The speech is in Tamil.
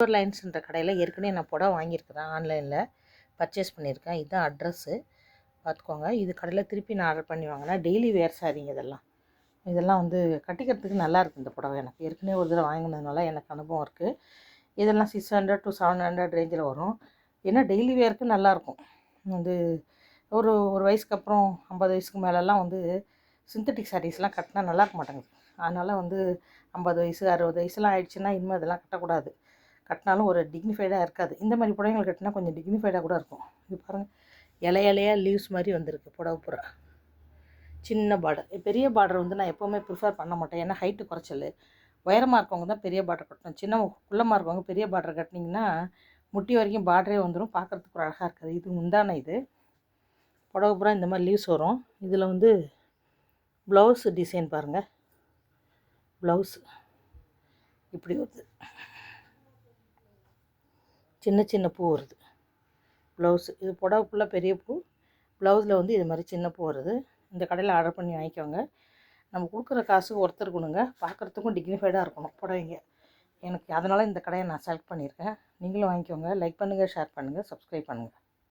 லைன்ஸ்ன்ற கடையில் ஏற்கனவே நான் புடவை வாங்கியிருக்கிறேன், ஆன்லைனில் பர்ச்சேஸ் பண்ணியிருக்கேன். இதுதான் அட்ரஸ்ஸு, பார்த்துக்கோங்க. இது கடையில் திருப்பி நான் ஆர்டர் பண்ணி வாங்கினா டெய்லி வேர் சாரீங்க. இதெல்லாம் வந்து கட்டிக்கிறதுக்கு நல்லாயிருக்கு. இந்த புடவை எனக்கு ஏற்கனவே ஒரு தடவை வாங்கினதுனால எனக்கு அனுபவம் இருக்குது. இதெல்லாம் 600 to 700 ரேஞ்சில் வரும். ஏன்னா டெய்லி வேருக்கு நல்லாயிருக்கும். வந்து ஒரு ஒரு வயசுக்கு அப்புறம் 50 வயசுக்கு மேலெல்லாம் வந்து சிந்தட்டிக் சாரீஸ்லாம் கட்டினா நல்லா இருக்க மாட்டேங்குது. அதனால் வந்து 50 வயசு 60 வயசுலாம் ஆயிடுச்சுன்னா இனிமேல் அதெல்லாம் கட்டக்கூடாது. கட்டினாலும் ஒரு டிக்னிஃபைடாக இருக்காது. இந்த மாதிரி புடவைகள் கட்டினா கொஞ்சம் டிக்னிஃபைடாக கூட இருக்கும். இது பாருங்கள், இலையாக லீவ்ஸ் மாதிரி வந்திருக்கு புடவை பூரா. சின்ன பார்டர். பெரிய பார்டர் வந்து நான் எப்போவுமே ப்ரிஃபர் பண்ண மாட்டேன். ஏன்னா ஹைட்டு குறைச்சல். உயரமாக இருக்கவங்க தான் பெரிய பார்டர் கட்டணும். சின்ன குள்ளமாக இருக்கவங்க பெரிய பார்டர் கட்டினீங்கன்னா முட்டி வரைக்கும் பார்டரே வந்துடும், பார்க்குறதுக்கு ஒரு அழகாக இருக்காது. இது முந்தான. இது புடவை பூரா இந்த மாதிரி லீவ்ஸ் வரும். இதில் வந்து ப்ளவுஸ் டிசைன் பாருங்கள். ப்ளவுஸ் இப்படி வருது, சின்ன சின்ன பூ வருது ப்ளவுஸு. இது புடவை ஃபுல்லாக பெரிய பூ, ப்ளவுஸில் வந்து இது மாதிரி சின்ன பூ வருது. இந்த கடையில் ஆர்டர் பண்ணி வாங்கிக்கோங்க. நம்ம கொடுக்குற காசுக்கு ஒருத்தர் கொடுங்க, பார்க்குறதுக்கும் டிக்னிஃபைடாக இருக்கணும் புடவைங்க. எனக்கு அதனால் இந்த கடையை நான் செலக்ட் பண்ணியிருக்கேன். நீங்களும் வாங்கிக்கோங்க. லைக் பண்ணுங்கள், ஷேர் பண்ணுங்கள், சப்ஸ்கிரைப் பண்ணுங்கள்.